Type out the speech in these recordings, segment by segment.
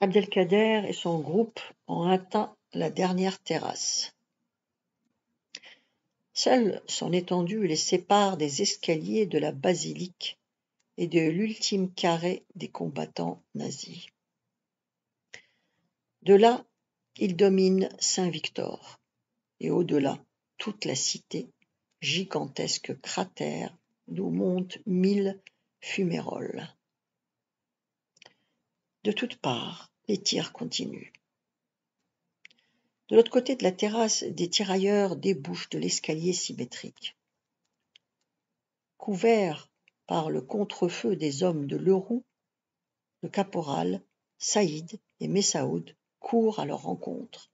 Abdelkader et son groupe ont atteint la dernière terrasse. Seule son étendue les sépare des escaliers de la basilique et de l'ultime carré des combattants nazis. De là, il domine Saint-Victor, et au-delà, toute la cité, gigantesque cratère d'où montent 1000 fuméroles. De toutes parts, les tirs continuent. De l'autre côté de la terrasse, des tirailleurs débouchent de l'escalier symétrique. Couverts par le contre-feu des hommes de Leroux, le caporal, Saïd et Messaoud courent à leur rencontre.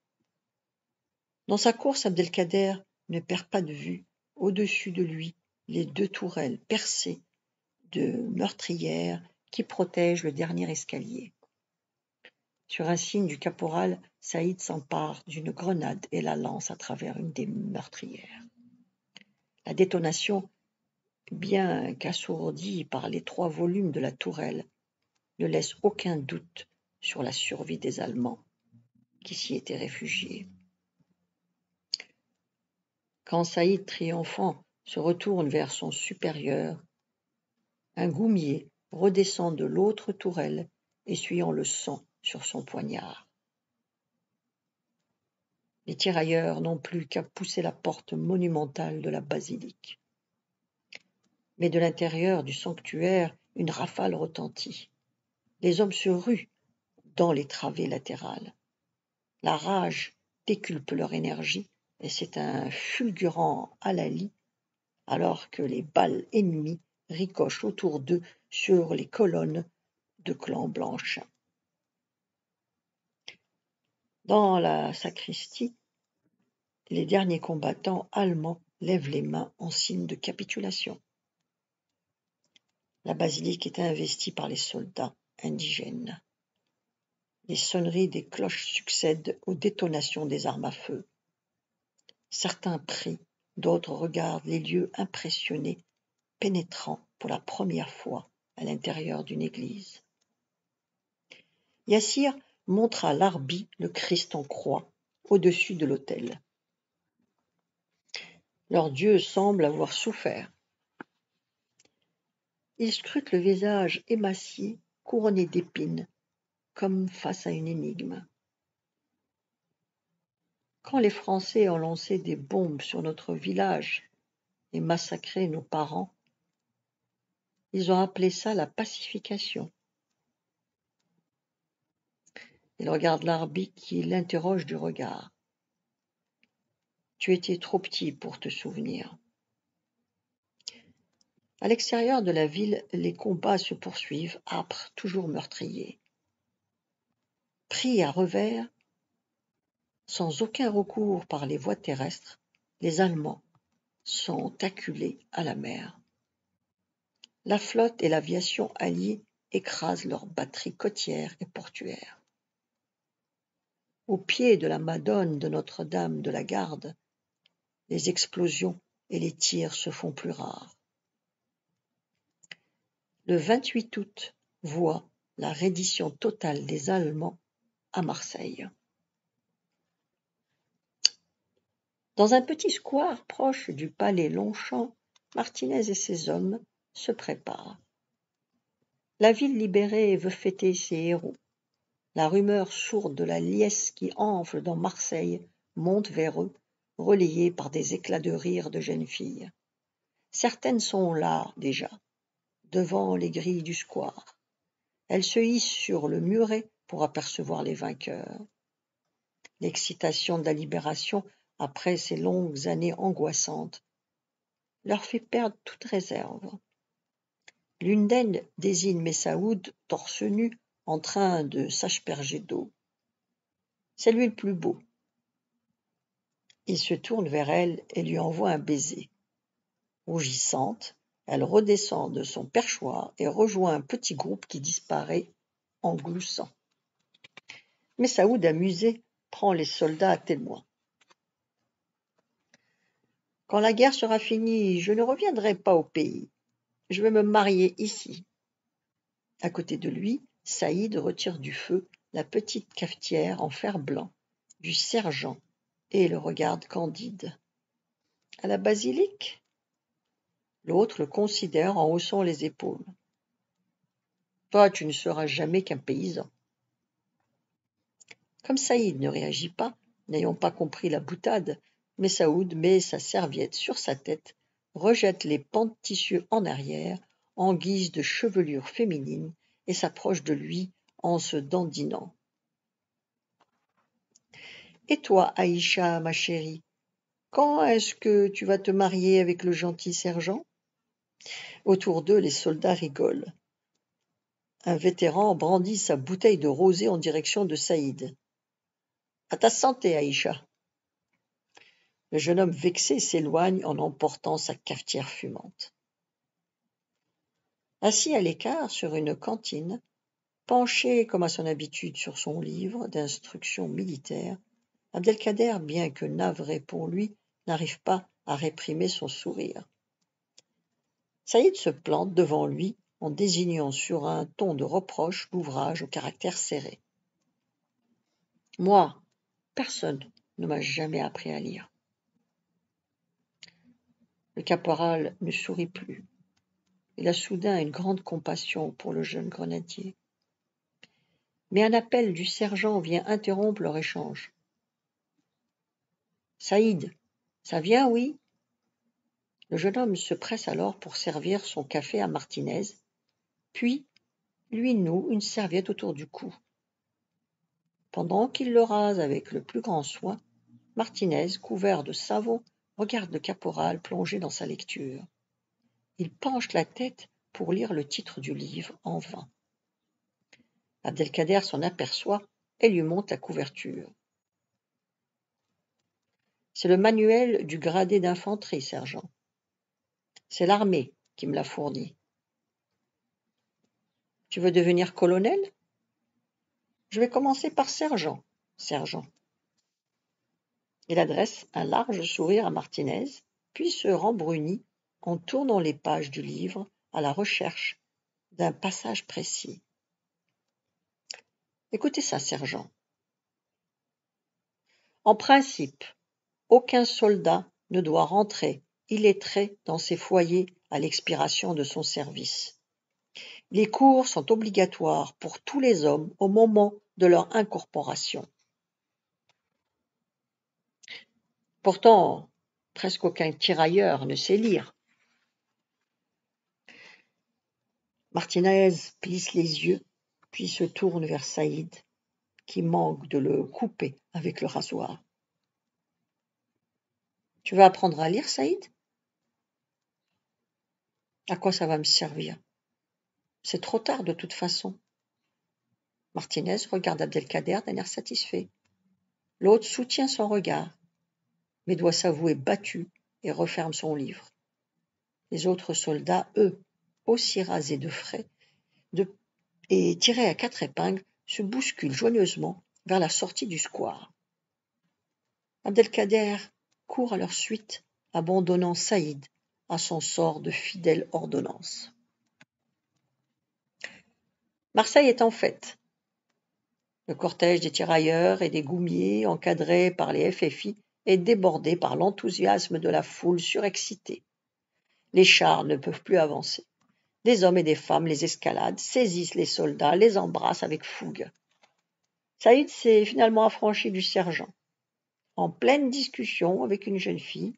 Dans sa course, Abdelkader ne perd pas de vue, au-dessus de lui, les 2 tourelles percées de meurtrières qui protègent le dernier escalier. Sur un signe du caporal, Saïd s'empare d'une grenade et la lance à travers une des meurtrières. La détonation, bien qu'assourdie par les 3 volumes de la tourelle, ne laisse aucun doute sur la survie des Allemands qui s'y étaient réfugiés. Quand Saïd, triomphant, se retourne vers son supérieur, un goumier redescend de l'autre tourelle, essuyant le sang sur son poignard. Les tirailleurs n'ont plus qu'à pousser la porte monumentale de la basilique. Mais de l'intérieur du sanctuaire, une rafale retentit. Les hommes se ruent dans les travées latérales. La rage décuple leur énergie et c'est un fulgurant hallali alors que les balles ennemies ricochent autour d'eux sur les colonnes de clans blanches. Dans la sacristie, les derniers combattants allemands lèvent les mains en signe de capitulation. La basilique est investie par les soldats indigènes. Les sonneries des cloches succèdent aux détonations des armes à feu. Certains prient, d'autres regardent les lieux impressionnés, pénétrant pour la première fois à l'intérieur d'une église. Yassir montre à Larbi le Christ en croix au-dessus de l'autel. Leur Dieu semble avoir souffert. Il scrute le visage émacié, couronné d'épines, comme face à une énigme. Quand les Français ont lancé des bombes sur notre village et massacré nos parents, ils ont appelé ça la pacification. Il regarde Larbi qui l'interroge du regard. Tu étais trop petit pour te souvenir. À l'extérieur de la ville, les combats se poursuivent, âpres, toujours meurtriers. Pris à revers, sans aucun recours par les voies terrestres, les Allemands sont acculés à la mer. La flotte et l'aviation alliée écrasent leurs batteries côtières et portuaires. Au pied de la Madone de Notre-Dame de la Garde, les explosions et les tirs se font plus rares. Le 28 août voit la reddition totale des Allemands à Marseille. Dans un petit square proche du palais Longchamp, Martinez et ses hommes se préparent. La ville libérée veut fêter ses héros. La rumeur sourde de la liesse qui enfle dans Marseille monte vers eux, relayée par des éclats de rire de jeunes filles. Certaines sont là déjà, devant les grilles du square. Elles se hissent sur le muret pour apercevoir les vainqueurs. L'excitation de la libération, après ces longues années angoissantes, leur fait perdre toute réserve. L'une d'elles désigne Messaoud, torse nu, en train de s'asperger d'eau. C'est lui le plus beau. Il se tourne vers elle et lui envoie un baiser. Rougissante, elle redescend de son perchoir et rejoint un petit groupe qui disparaît en gloussant. Messaoud, amusé, prend les soldats à témoin. Quand la guerre sera finie, je ne reviendrai pas au pays. Je vais me marier ici. À côté de lui, Saïd retire du feu la petite cafetière en fer-blanc du sergent et le regarde candide. À la basilique? L'autre le considère en haussant les épaules. Toi, tu ne seras jamais qu'un paysan. Comme Saïd ne réagit pas, n'ayant pas compris la boutade, Messaoud met sa serviette sur sa tête, rejette les pans de tissu en arrière, en guise de chevelure féminine, et s'approche de lui en se dandinant. Et toi, Aïcha, ma chérie, quand est-ce que tu vas te marier avec le gentil sergent? Autour d'eux, les soldats rigolent. Un vétéran brandit sa bouteille de rosée en direction de Saïd. À ta santé, Aïcha. Le jeune homme vexé s'éloigne en emportant sa cafetière fumante. Assis à l'écart sur une cantine, penché comme à son habitude sur son livre d'instruction militaire, Abdelkader, bien que navré pour lui, n'arrive pas à réprimer son sourire. Saïd se plante devant lui en désignant sur un ton de reproche l'ouvrage au caractère serré. Moi, personne ne m'a jamais appris à lire. Le caporal ne sourit plus. Il a soudain une grande compassion pour le jeune grenadier. Mais un appel du sergent vient interrompre leur échange. Saïd, ça vient, oui? Le jeune homme se presse alors pour servir son café à Martinez, puis lui noue une serviette autour du cou. Pendant qu'il le rase avec le plus grand soin, Martinez, couvert de savon, regarde le caporal plongé dans sa lecture. Il penche la tête pour lire le titre du livre en vain. Abdelkader s'en aperçoit et lui monte la couverture. C'est le manuel du gradé d'infanterie, sergent. C'est l'armée qui me l'a fourni. Tu veux devenir colonel? Je vais commencer par sergent. Il adresse un large sourire à Martinez, puis se rembrunit en tournant les pages du livre à la recherche d'un passage précis. Écoutez ça, sergent. En principe, aucun soldat ne doit rentrer illettré dans ses foyers à l'expiration de son service. Les cours sont obligatoires pour tous les hommes au moment de leur incorporation. Pourtant, presque aucun tirailleur ne sait lire. Martinez plisse les yeux, puis se tourne vers Saïd, qui manque de le couper avec le rasoir. Tu vas apprendre à lire, Saïd? À quoi ça va me servir? C'est trop tard de toute façon. Martinez regarde Abdelkader d'un air satisfait. L'autre soutient son regard, mais doit s'avouer battu et referme son livre. Les autres soldats, eux, aussi rasés de frais, et tirés à 4 épingles, se bousculent joyeusement vers la sortie du square. Abdelkader court à leur suite, abandonnant Saïd à son sort de fidèle ordonnance. Marseille est en fête. Le cortège des tirailleurs et des goumiers, encadré par les FFI, est débordé par l'enthousiasme de la foule surexcitée. Les chars ne peuvent plus avancer. Des hommes et des femmes les escaladent, saisissent les soldats, les embrassent avec fougue. Saïd s'est finalement affranchi du sergent. En pleine discussion avec une jeune fille,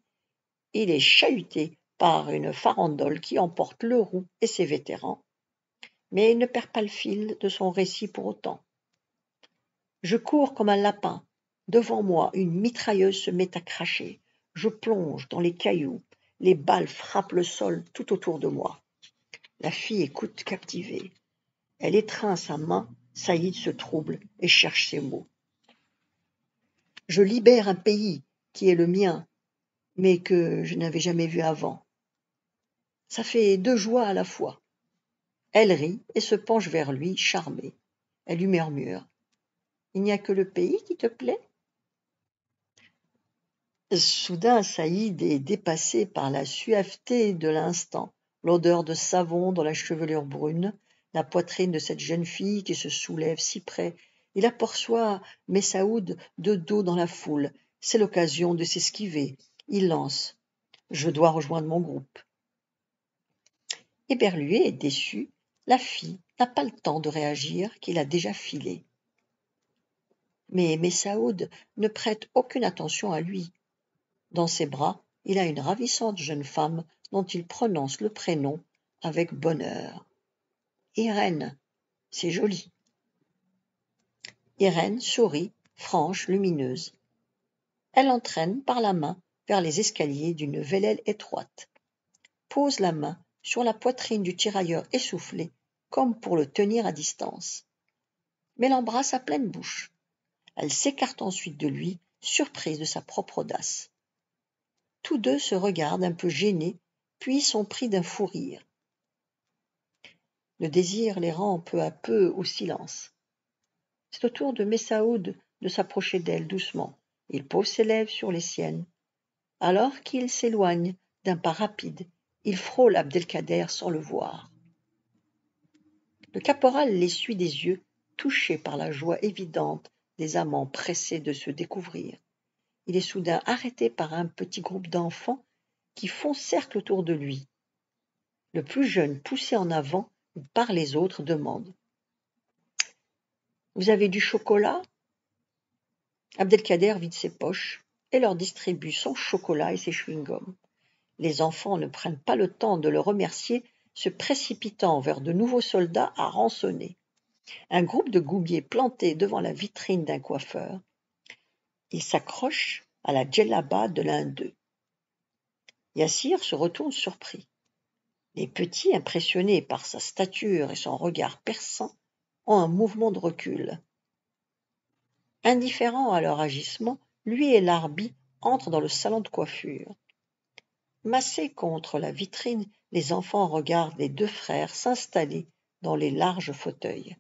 il est chahuté par une farandole qui emporte le roux et ses vétérans, mais il ne perd pas le fil de son récit pour autant. Je cours comme un lapin. Devant moi, une mitrailleuse se met à cracher. Je plonge dans les cailloux. Les balles frappent le sol tout autour de moi. La fille écoute captivée. Elle étreint sa main. Saïd se trouble et cherche ses mots. Je libère un pays qui est le mien, mais que je n'avais jamais vu avant. Ça fait 2 joies à la fois. Elle rit et se penche vers lui, charmée. Elle lui murmure. Il n'y a que le pays qui te plaît? Soudain, Saïd est dépassé par la suaveté de l'instant, l'odeur de savon dans la chevelure brune, la poitrine de cette jeune fille qui se soulève si près Il aperçoit Messaoud de dos dans la foule. C'est l'occasion de s'esquiver. Il lance « Je dois rejoindre mon groupe ». Éberluée et déçue, la fille n'a pas le temps de réagir qu'il a déjà filé. Mais Messaoud ne prête aucune attention à lui. Dans ses bras, il a une ravissante jeune femme dont il prononce le prénom avec bonheur. Irène, c'est joli. Irène sourit, franche, lumineuse. Elle l'entraîne par la main vers les escaliers d'une vélelle étroite, pose la main sur la poitrine du tirailleur essoufflé, comme pour le tenir à distance, mais l'embrasse à pleine bouche. Elle s'écarte ensuite de lui, surprise de sa propre audace. Tous deux se regardent un peu gênés, puis sont pris d'un fou rire. Le désir les rend peu à peu au silence. C'est au tour de Messaoud de s'approcher d'elle doucement. Il pose ses lèvres sur les siennes. Alors qu'il s'éloigne d'un pas rapide, il frôle Abdelkader sans le voir. Le caporal l'essuie des yeux, touché par la joie évidente des amants pressés de se découvrir. Il est soudain arrêté par un petit groupe d'enfants qui font cercle autour de lui. Le plus jeune, poussé en avant par les autres, demande « Vous avez du chocolat ?» Abdelkader vide ses poches et leur distribue son chocolat et ses chewing-gums. Les enfants ne prennent pas le temps de le remercier, se précipitant vers de nouveaux soldats à rançonner. Un groupe de goumiers plantés devant la vitrine d'un coiffeur. Ils s'accrochent à la djellaba de l'un d'eux. Yassir se retourne surpris. Les petits, impressionnés par sa stature et son regard perçant, ont un mouvement de recul. Indifférents à leur agissement, lui et Larbi entrent dans le salon de coiffure. Massés contre la vitrine, les enfants regardent les deux frères s'installer dans les larges fauteuils.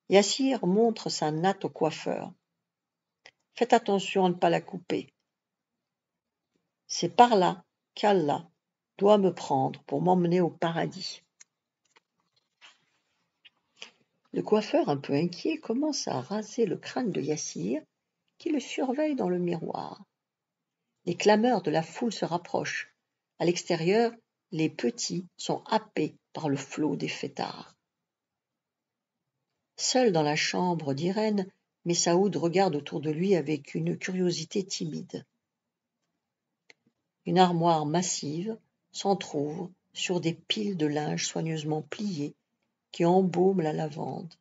Yassir montre sa natte au coiffeur. « Faites attention à ne pas la couper. C'est par là qu'Allah doit me prendre pour m'emmener au paradis. » Le coiffeur, un peu inquiet, commence à raser le crâne de Yassir, qui le surveille dans le miroir. Les clameurs de la foule se rapprochent. À l'extérieur, les petits sont happés par le flot des fêtards. Seul dans la chambre d'Irène, Messaoud regarde autour de lui avec une curiosité timide. Une armoire massive s'entr'ouvre sur des piles de linge soigneusement pliés qui embaument la lavande.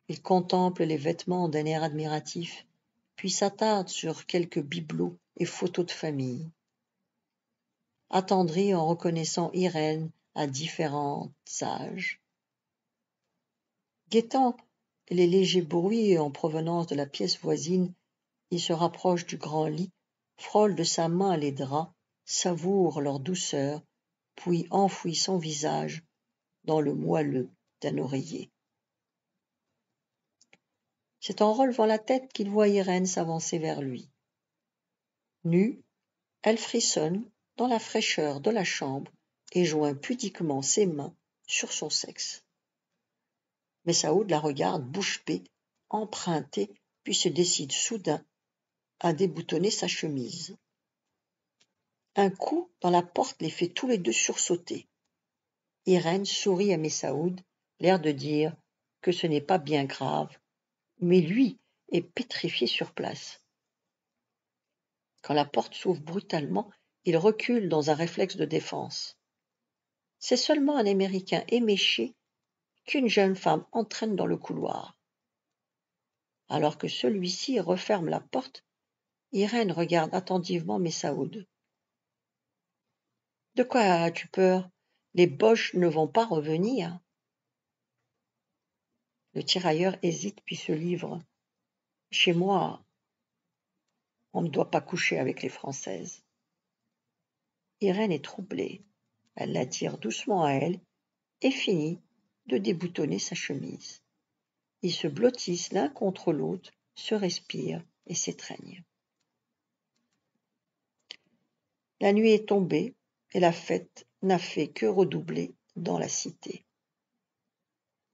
Il contemple les vêtements d'un air admiratif, puis s'attarde sur quelques bibelots et photos de famille. Attendri en reconnaissant Irène à différents âges. Guettant les légers bruits en provenance de la pièce voisine, il se rapproche du grand lit, frôle de sa main les draps, savoure leur douceur, puis enfouit son visage dans le moelleux d'un oreiller. C'est en relevant la tête qu'il voit Irène s'avancer vers lui. Nue, elle frissonne dans la fraîcheur de la chambre et joint pudiquement ses mains sur son sexe. Messaoud la regarde bouche bée, empruntée, puis se décide soudain à déboutonner sa chemise. Un coup dans la porte les fait tous les deux sursauter. Irène sourit à Messaoud, l'air de dire que ce n'est pas bien grave, mais lui est pétrifié sur place. Quand la porte s'ouvre brutalement, il recule dans un réflexe de défense. C'est seulement un Américain éméché qu'une jeune femme entraîne dans le couloir. Alors que celui-ci referme la porte, Irène regarde attentivement Messaoud. « De quoi as-tu peur ? Les Boches ne vont pas revenir. » Le tirailleur hésite puis se livre. « Chez moi, on ne doit pas coucher avec les Françaises. » Irène est troublée. Elle l'attire doucement à elle et finit de déboutonner sa chemise. Ils se blottissent l'un contre l'autre, se respirent et s'étreignent. La nuit est tombée et la fête n'a fait que redoubler dans la cité.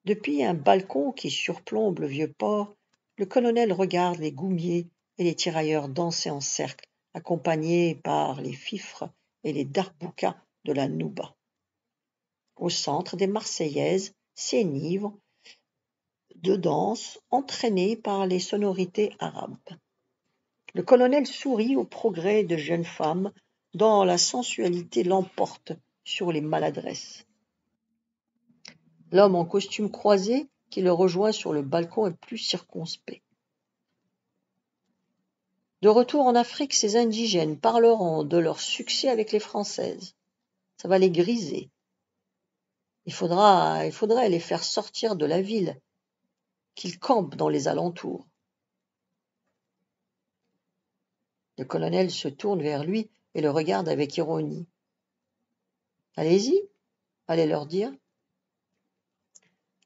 Depuis un balcon qui surplombe le vieux port, le colonel regarde les goumiers et les tirailleurs danser en cercle, accompagnés par les fifres et les darboukas de la Nouba. Au centre, des Marseillaises s'enivrent de danse entraînées par les sonorités arabes. Le colonel sourit au progrès de jeunes femmes dont la sensualité l'emporte sur les maladresses. L'homme en costume croisé qui le rejoint sur le balcon est plus circonspect. De retour en Afrique, ces indigènes parleront de leur succès avec les Françaises. Ça va les griser. Il faudrait les faire sortir de la ville, qu'ils campent dans les alentours. Le colonel se tourne vers lui et le regarde avec ironie. « Allez-y, allez leur dire. »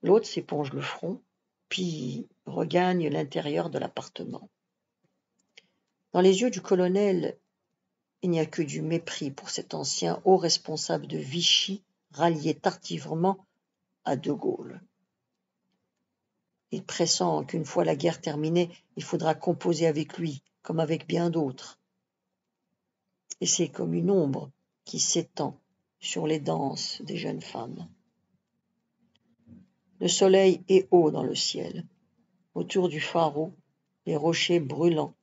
L'autre s'éponge le front, puis regagne l'intérieur de l'appartement. Dans les yeux du colonel, il n'y a que du mépris pour cet ancien haut responsable de Vichy, rallié tardivement à De Gaulle. Il pressent qu'une fois la guerre terminée, il faudra composer avec lui, comme avec bien d'autres. Et c'est comme une ombre qui s'étend sur les danses des jeunes femmes. Le soleil est haut dans le ciel. Autour du phare, les rochers brûlants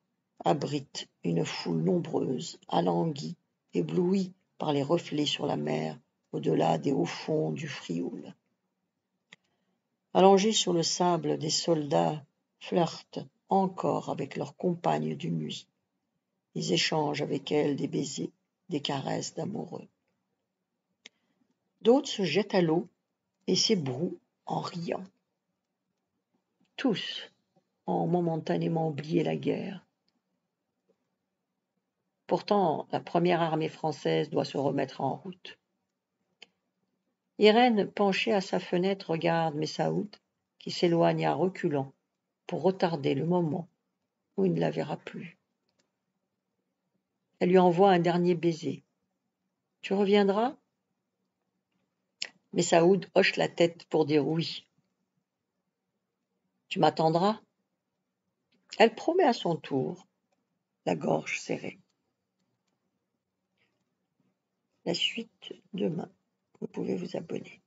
abritent une foule nombreuse, alanguie, éblouie par les reflets sur la mer, au-delà des hauts fonds du Frioul. Allongés sur le sable, des soldats flirtent encore avec leurs compagnes de nuit. Ils échangent avec elles des baisers, des caresses d'amoureux. D'autres se jettent à l'eau et s'ébrouent en riant. Tous ont momentanément oublié la guerre. Pourtant, la première armée française doit se remettre en route. Irène, penchée à sa fenêtre, regarde Messaoud, qui s'éloigne à reculons pour retarder le moment où il ne la verra plus. Elle lui envoie un dernier baiser. « Tu reviendras ?» Messaoud hoche la tête pour dire oui. « Tu m'attendras ?» Elle promet à son tour, la gorge serrée. La suite demain. Vous pouvez vous abonner.